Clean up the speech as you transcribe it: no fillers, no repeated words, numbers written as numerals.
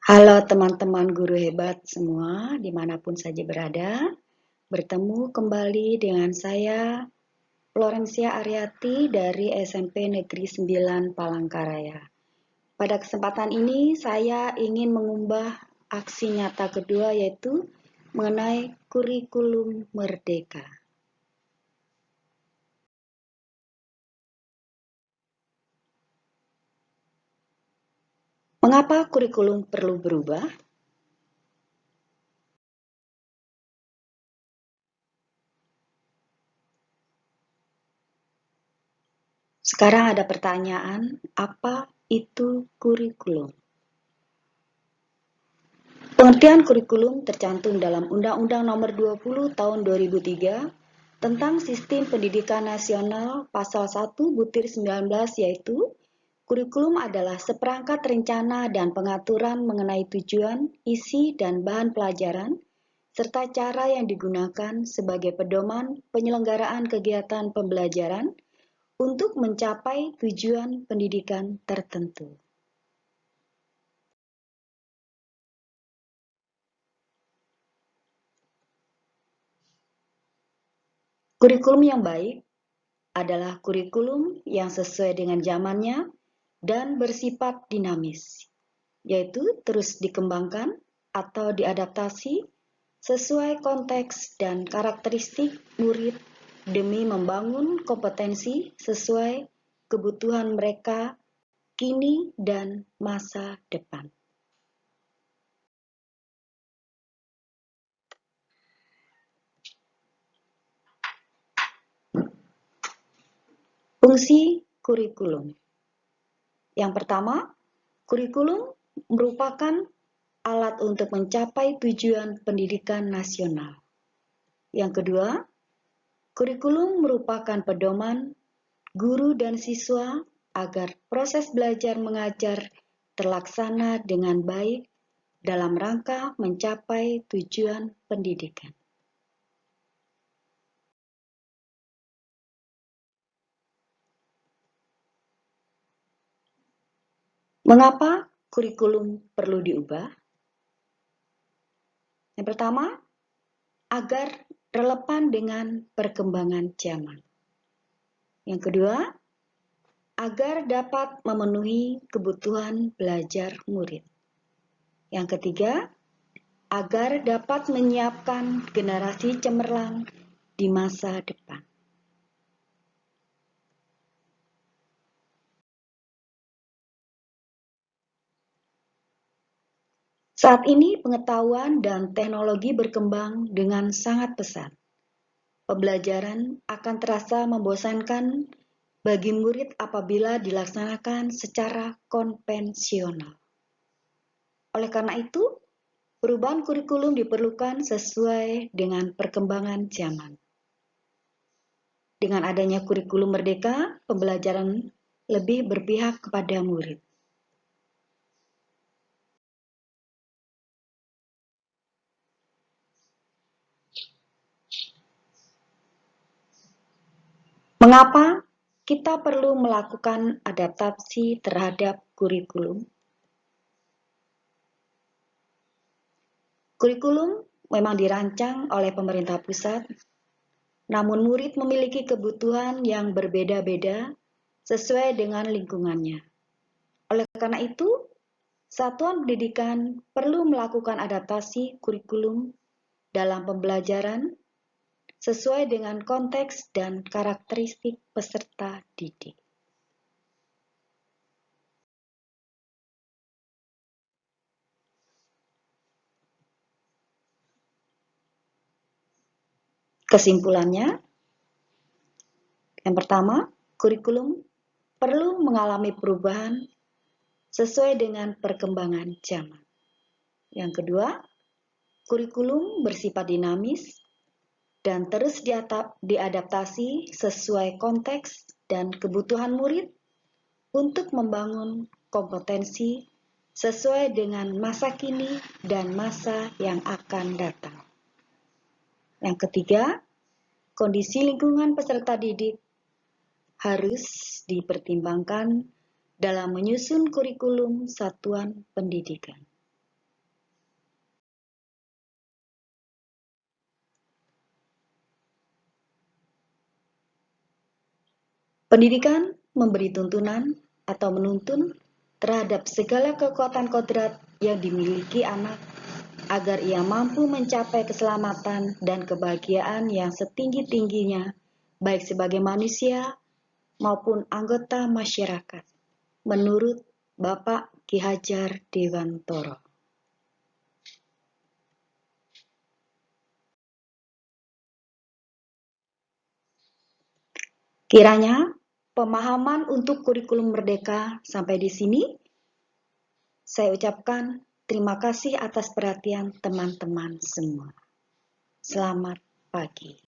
Halo teman-teman guru hebat semua, dimanapun saja berada. Bertemu kembali dengan saya, Florencia Aryati dari SMP Negeri 9 Palangkaraya. Pada kesempatan ini, saya ingin mengubah aksi nyata kedua, yaitu mengenai kurikulum merdeka. Mengapa kurikulum perlu berubah? Sekarang ada pertanyaan, apa itu kurikulum? Pengertian kurikulum tercantum dalam Undang-Undang Nomor 20 Tahun 2003 tentang Sistem Pendidikan Nasional Pasal 1/19, yaitu kurikulum adalah seperangkat rencana dan pengaturan mengenai tujuan, isi, dan bahan pelajaran, serta cara yang digunakan sebagai pedoman penyelenggaraan kegiatan pembelajaran untuk mencapai tujuan pendidikan tertentu. Kurikulum yang baik adalah kurikulum yang sesuai dengan zamannya dan bersifat dinamis, yaitu terus dikembangkan atau diadaptasi sesuai konteks dan karakteristik murid demi membangun kompetensi sesuai kebutuhan mereka kini dan masa depan. Fungsi kurikulum. Yang pertama, kurikulum merupakan alat untuk mencapai tujuan pendidikan nasional. Yang kedua, kurikulum merupakan pedoman guru dan siswa agar proses belajar mengajar terlaksana dengan baik dalam rangka mencapai tujuan pendidikan. Mengapa kurikulum perlu diubah? Yang pertama, agar relevan dengan perkembangan zaman. Yang kedua, agar dapat memenuhi kebutuhan belajar murid. Yang ketiga, agar dapat menyiapkan generasi cemerlang di masa depan. Saat ini pengetahuan dan teknologi berkembang dengan sangat pesat. Pembelajaran akan terasa membosankan bagi murid apabila dilaksanakan secara konvensional. Oleh karena itu, perubahan kurikulum diperlukan sesuai dengan perkembangan zaman. Dengan adanya kurikulum merdeka, pembelajaran lebih berpihak kepada murid. Mengapa kita perlu melakukan adaptasi terhadap kurikulum? Kurikulum memang dirancang oleh pemerintah pusat, namun murid memiliki kebutuhan yang berbeda-beda sesuai dengan lingkungannya. Oleh karena itu, satuan pendidikan perlu melakukan adaptasi kurikulum dalam pembelajaran sesuai dengan konteks dan karakteristik peserta didik. Kesimpulannya, yang pertama, kurikulum perlu mengalami perubahan sesuai dengan perkembangan zaman. Yang kedua, kurikulum bersifat dinamis dan terus diadaptasi sesuai konteks dan kebutuhan murid untuk membangun kompetensi sesuai dengan masa kini dan masa yang akan datang. Yang ketiga, kondisi lingkungan peserta didik harus dipertimbangkan dalam menyusun kurikulum satuan pendidikan. Pendidikan memberi tuntunan atau menuntun terhadap segala kekuatan kodrat yang dimiliki anak agar ia mampu mencapai keselamatan dan kebahagiaan yang setinggi-tingginya, baik sebagai manusia maupun anggota masyarakat, menurut Bapak Ki Hajar Dewantoro. Kiranya pemahaman untuk kurikulum merdeka sampai di sini. Saya ucapkan terima kasih atas perhatian teman-teman semua. Selamat pagi.